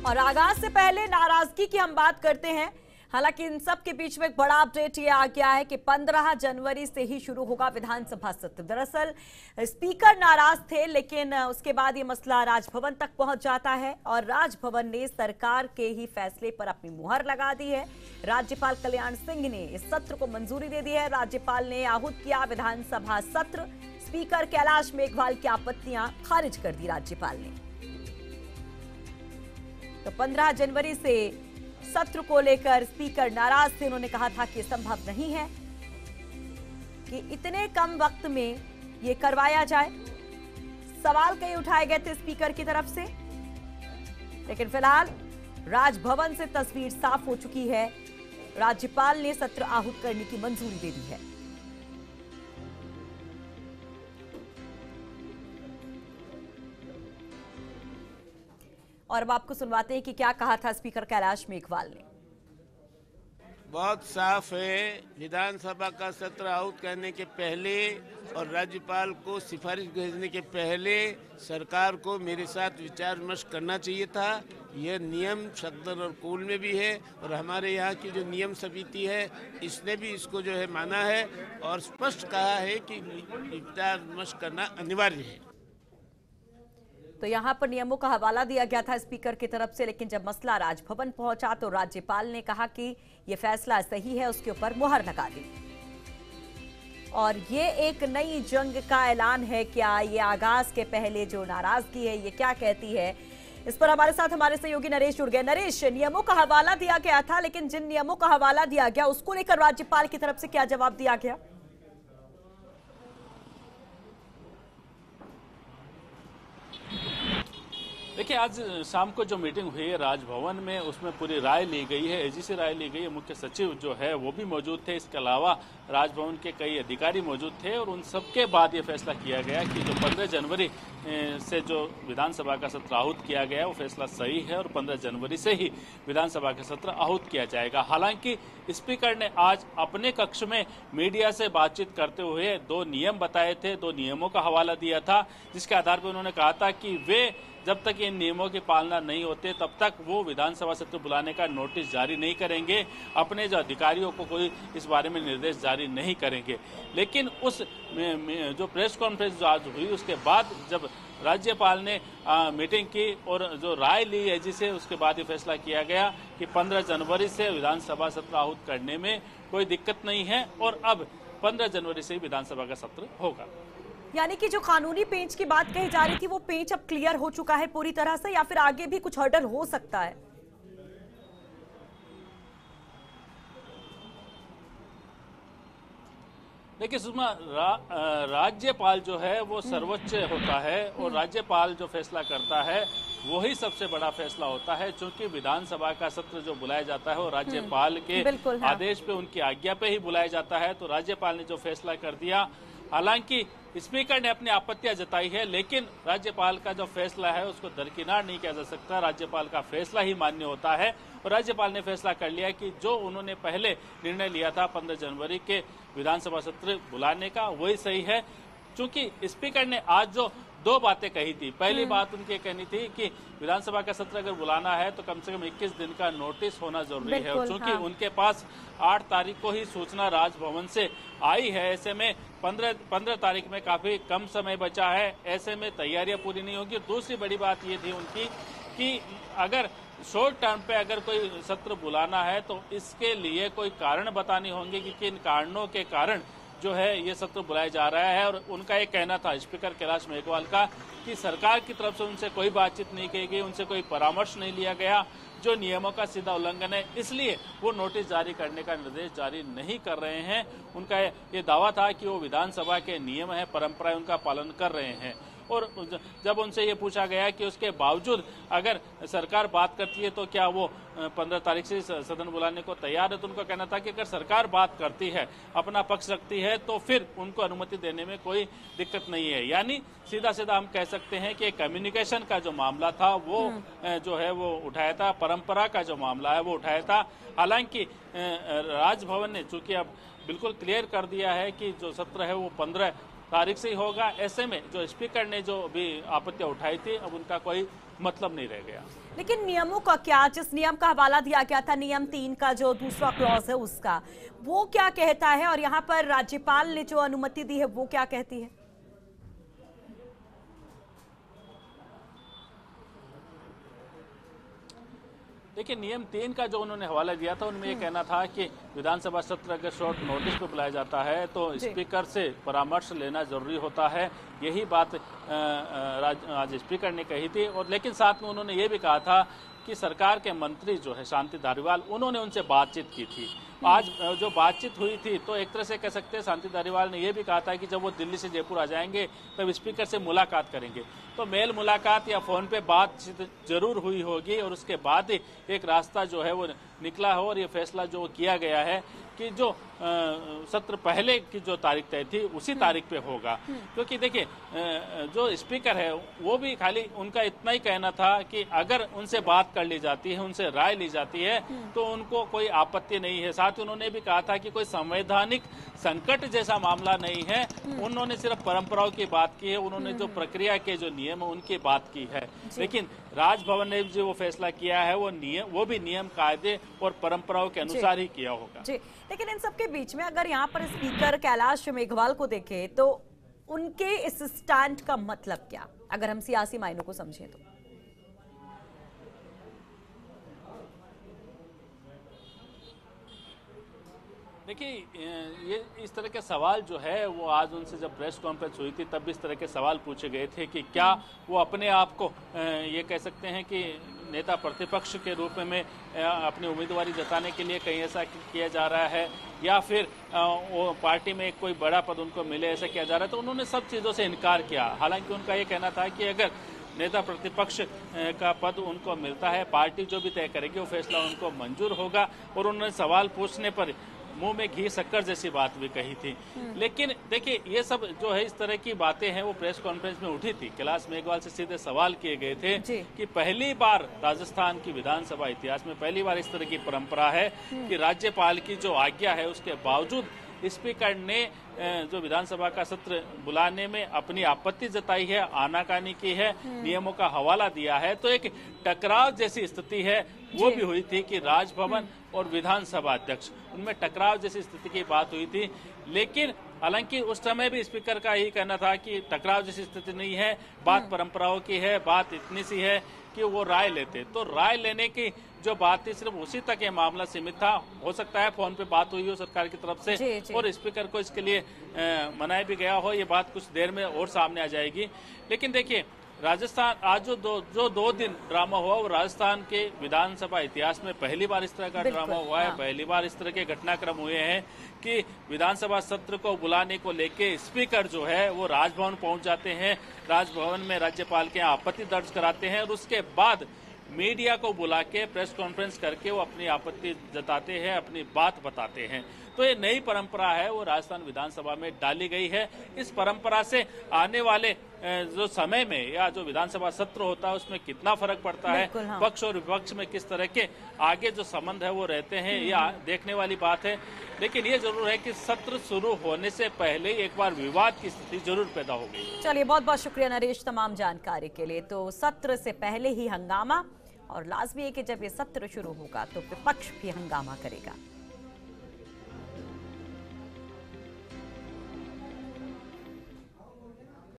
और आगाज से पहले नाराजगी की हम बात करते हैं। हालांकि इन सब के बीच में एक बड़ा अपडेट ये आ गया है कि 15 जनवरी से ही शुरू होगा विधानसभा सत्र। दरअसल स्पीकर नाराज थे, लेकिन उसके बाद ये मसला राजभवन तक पहुंच जाता है और राजभवन ने सरकार के ही फैसले पर अपनी मुहर लगा दी है। राज्यपाल कल्याण सिंह ने इस सत्र को मंजूरी दे दी है। राज्यपाल ने आहूत किया विधानसभा सत्र। स्पीकर कैलाश मेघवाल की आपत्तियां खारिज कर दी राज्यपाल ने। तो 15 जनवरी से सत्र को लेकर स्पीकर नाराज थे। उन्होंने कहा था कि संभव नहीं है कि इतने कम वक्त में ये करवाया जाए। सवाल कई उठाए गए थे स्पीकर की तरफ से, लेकिन फिलहाल राजभवन से तस्वीर साफ हो चुकी है। राज्यपाल ने सत्र आहूत करने की मंजूरी दे दी है। और अब आपको सुनवाते हैं कि क्या कहा था स्पीकर कैलाश मेघवाल ने। बहुत साफ है, विधानसभा का सत्र आहूत करने के पहले और राज्यपाल को सिफारिश भेजने के पहले सरकार को मेरे साथ विचार विमर्श करना चाहिए था। यह नियम सदन और कुल में भी है और हमारे यहाँ की जो नियम समिति है इसने भी इसको जो है माना है और स्पष्ट कहा है कि विचार विमर्श करना अनिवार्य है। तो यहां पर नियमों का हवाला दिया गया था स्पीकर की तरफ से, लेकिन जब मसला राजभवन पहुंचा तो राज्यपाल ने कहा कि यह फैसला सही है, उसके ऊपर मुहर लगा दी। और ये एक नई जंग का ऐलान है क्या? ये आगाज के पहले जो नाराजगी है ये क्या कहती है? इस पर हमारे साथ हमारे सहयोगी नरेश जुड़ गए। नरेश, नियमों का हवाला दिया गया था, लेकिन जिन नियमों का हवाला दिया गया उसको लेकर राज्यपाल की तरफ से क्या जवाब दिया गया? देखिए, आज शाम को जो मीटिंग हुई है राजभवन में, उसमें पूरी राय ली गई है। एजीसी राय ली गई है। मुख्य सचिव जो है वो भी मौजूद थे। इसके अलावा राजभवन के कई अधिकारी मौजूद थे और उन सबके बाद ये फैसला किया गया कि जो 15 जनवरी से जो विधानसभा का सत्र आहूत किया गया है वो फैसला सही है और 15 जनवरी से ही विधानसभा का सत्र आहूत किया जाएगा। हालांकि स्पीकर ने आज अपने कक्ष में मीडिया से बातचीत करते हुए 2 नियम बताए थे, 2 नियमों का हवाला दिया था, जिसके आधार पर उन्होंने कहा था कि वे जब तक इन नियमों की पालना नहीं होते तब तक वो विधानसभा सत्र बुलाने का नोटिस जारी नहीं करेंगे, अपने जो अधिकारियों को कोई इस बारे में निर्देश जारी नहीं करेंगे। लेकिन उस जो प्रेस कॉन्फ्रेंस जो आज हुई उसके बाद जब राज्यपाल ने मीटिंग की और जो राय ली एजी से, उसके बाद ये फैसला किया गया कि 15 जनवरी से विधानसभा सत्र आहूत करने में कोई दिक्कत नहीं है और अब 15 जनवरी से ही विधानसभा का सत्र होगा। यानी कि जो कानूनी पेंच की बात कही जा रही थी वो पेंच अब क्लियर हो चुका है पूरी तरह से, या फिर आगे भी कुछ हर्डल हो सकता है? देखिए सुषमा, राज्यपाल जो है वो सर्वोच्च होता है और राज्यपाल जो फैसला करता है वही सबसे बड़ा फैसला होता है। क्योंकि विधानसभा का सत्र जो बुलाया जाता है वो राज्यपाल के आदेश पे, उनकी आज्ञा पे ही बुलाया जाता है। तो राज्यपाल ने जो फैसला कर दिया, हालांकि स्पीकर ने अपनी आपत्तियां जताई है, लेकिन राज्यपाल का जो फैसला है उसको दरकिनार नहीं किया जा सकता। राज्यपाल का फैसला ही मान्य होता है और राज्यपाल ने फैसला कर लिया कि जो उन्होंने पहले निर्णय लिया था 15 जनवरी के विधानसभा सत्र बुलाने का, वही सही है। क्योंकि स्पीकर ने आज जो 2 बातें कही थी, पहली बात उनकी कहनी थी कि विधानसभा का सत्र अगर बुलाना है तो कम से कम 21 दिन का नोटिस होना जरूरी है। और चूंकि उनके पास 8 तारीख को ही सूचना राजभवन से आई है, ऐसे में 15 तारीख में काफी कम समय बचा है, ऐसे में तैयारियां पूरी नहीं होगी। दूसरी बड़ी बात ये थी उनकी कि अगर शॉर्ट टर्म पे अगर कोई सत्र बुलाना है तो इसके लिए कोई कारण बताने होंगे कि किन कारणों के कारण जो है ये सत्र बुलाया जा रहा है। और उनका एक कहना था स्पीकर कैलाश मेघवाल का कि सरकार की तरफ से उनसे कोई बातचीत नहीं की गई, उनसे कोई परामर्श नहीं लिया गया, जो नियमों का सीधा उल्लंघन है, इसलिए वो नोटिस जारी करने का निर्देश जारी नहीं कर रहे हैं। उनका ये दावा था कि वो विधानसभा के नियम है, परंपराएं उनका पालन कर रहे हैं। और जब उनसे ये पूछा गया कि उसके बावजूद अगर सरकार बात करती है तो क्या वो 15 तारीख से सदन बुलाने को तैयार है, तो उनका कहना था कि अगर सरकार बात करती है, अपना पक्ष रखती है, तो फिर उनको अनुमति देने में कोई दिक्कत नहीं है। यानी सीधा सीधा हम कह सकते हैं कि कम्युनिकेशन का जो मामला था वो जो है वो उठाया था, परंपरा का जो मामला है वो उठाया था। हालांकि राजभवन ने चूंकि अब बिल्कुल क्लियर कर दिया है कि जो सत्र है वो 15 तारीख से ही होगा, ऐसे में जो स्पीकर ने जो भी आपत्तियां उठाई थी अब उनका कोई मतलब नहीं रह गया। लेकिन नियमों का क्या, जिस नियम का हवाला दिया गया था, नियम 3 का जो दूसरा क्लॉज है उसका, वो क्या कहता है और यहाँ पर राज्यपाल ने जो अनुमति दी है वो क्या कहती है? देखिए, नियम 3 का जो उन्होंने हवाला दिया था उनमें ये कहना था कि विधानसभा सत्र अगर शॉर्ट नोटिस पे बुलाया जाता है तो स्पीकर से परामर्श लेना जरूरी होता है। यही बात आज स्पीकर ने कही थी। और लेकिन साथ में उन्होंने ये भी कहा था कि सरकार के मंत्री जो है शांति धारीवाल, उन्होंने उनसे बातचीत की थी। आज जो बातचीत हुई थी तो एक तरह से कह सकते हैं शांति धारीवाल ने यह भी कहा था कि जब वो दिल्ली से जयपुर आ जाएंगे तब स्पीकर से मुलाकात करेंगे। तो मेल मुलाकात या फोन पे बातचीत जरूर हुई होगी और उसके बाद ही एक रास्ता जो है वो निकला हो और ये फैसला जो किया गया है कि जो सत्र पहले की जो तारीख तय थी उसी तारीख पे होगा। क्योंकि देखिए, जो स्पीकर है वो भी खाली उनका इतना ही कहना था कि अगर उनसे बात कर ली जाती है, उनसे राय ली जाती है तो उनको कोई आपत्ति नहीं है। साथ ही उन्होंने भी कहा था कि कोई संवैधानिक संकट जैसा मामला नहीं है। उन्होंने सिर्फ परंपराओं की बात की है, उन्होंने जो प्रक्रिया के जो नियम है उनकी बात की है। लेकिन राजभवन ने जो वो फैसला किया है वो भी नियम, कायदे और परंपराओं के अनुसार ही किया होगा। जी, लेकिन इन सबके बीच में अगर यहाँ पर स्पीकर कैलाश मेघवाल को देखें तो उनके इस स्टैंड का मतलब क्या, अगर हम सियासी मायनों को समझें तो? देखिए, ये इस तरह के सवाल जो है वो आज उनसे जब प्रेस कॉन्फ्रेंस हुई थी तब इस तरह के सवाल पूछे गए थे कि क्या वो अपने आप को ये कह सकते हैं कि नेता प्रतिपक्ष के रूप में अपनी उम्मीदवारी जताने के लिए कहीं ऐसा किया जा रहा है या फिर वो पार्टी में कोई बड़ा पद उनको मिले, ऐसा किया जा रहा है। तो उन्होंने सब चीज़ों से इनकार किया। हालांकि उनका ये कहना था कि अगर नेता प्रतिपक्ष का पद उनको मिलता है, पार्टी जो भी तय करेगी वो फैसला उनको मंजूर होगा। और उन्होंने सवाल पूछने पर मुंह में घी शक्कर जैसी बात भी कही थी। लेकिन देखिए, ये सब जो है इस तरह की बातें हैं वो प्रेस कॉन्फ्रेंस में उठी थी। कैलाश मेघवाल से सीधे सवाल किए गए थे कि पहली बार राजस्थान की विधानसभा इतिहास में पहली बार इस तरह की परंपरा है कि राज्यपाल की जो आज्ञा है उसके बावजूद स्पीकर ने जो विधानसभा का सत्र बुलाने में अपनी आपत्ति जताई है, आनाकानी की है, नियमों का हवाला दिया है। तो एक टकराव जैसी स्थिति है वो भी हुई थी कि राजभवन और विधानसभा अध्यक्ष, उनमें टकराव जैसी स्थिति की बात हुई थी। लेकिन हालांकि उस समय भी स्पीकर का यही कहना था कि टकराव जैसी स्थिति नहीं है, बात परंपराओं की है, बात इतनी सी है कि वो राय लेते। तो राय लेने की जो बात थी सिर्फ उसी तक ये मामला सीमित था। हो सकता है फोन पे बात हुई हो सरकार की तरफ से और स्पीकर को इसके लिए मनाया भी गया हो। ये बात कुछ देर में और सामने आ जाएगी। लेकिन देखिए, राजस्थान आज जो दो दिन ड्रामा हुआ वो राजस्थान के विधानसभा इतिहास में पहली बार इस तरह का ड्रामा हुआ है। पहली बार इस तरह के घटनाक्रम हुए हैं कि विधानसभा सत्र को बुलाने को लेके स्पीकर जो है वो राजभवन पहुंच जाते हैं, राजभवन में राज्यपाल के यहाँ आपत्ति दर्ज कराते हैं और उसके बाद मीडिया को बुला के प्रेस कॉन्फ्रेंस करके वो अपनी आपत्ति जताते हैं, अपनी बात बताते हैं। तो ये नई परंपरा है वो राजस्थान विधानसभा में डाली गई है। इस परंपरा से आने वाले जो समय में या जो विधानसभा सत्र होता है उसमें कितना फर्क पड़ता है, पक्ष और विपक्ष में किस तरह के आगे जो संबंध है वो रहते हैं, या देखने वाली बात है। लेकिन ये जरूर है कि सत्र शुरू होने से पहले एक बार विवाद की स्थिति जरूर पैदा हो गई। चलिए, बहुत बहुत शुक्रिया नरेश तमाम जानकारी के लिए। तो सत्र से पहले ही हंगामा, और लाजमी है कि जब ये सत्र शुरू होगा तो विपक्ष भी हंगामा करेगा।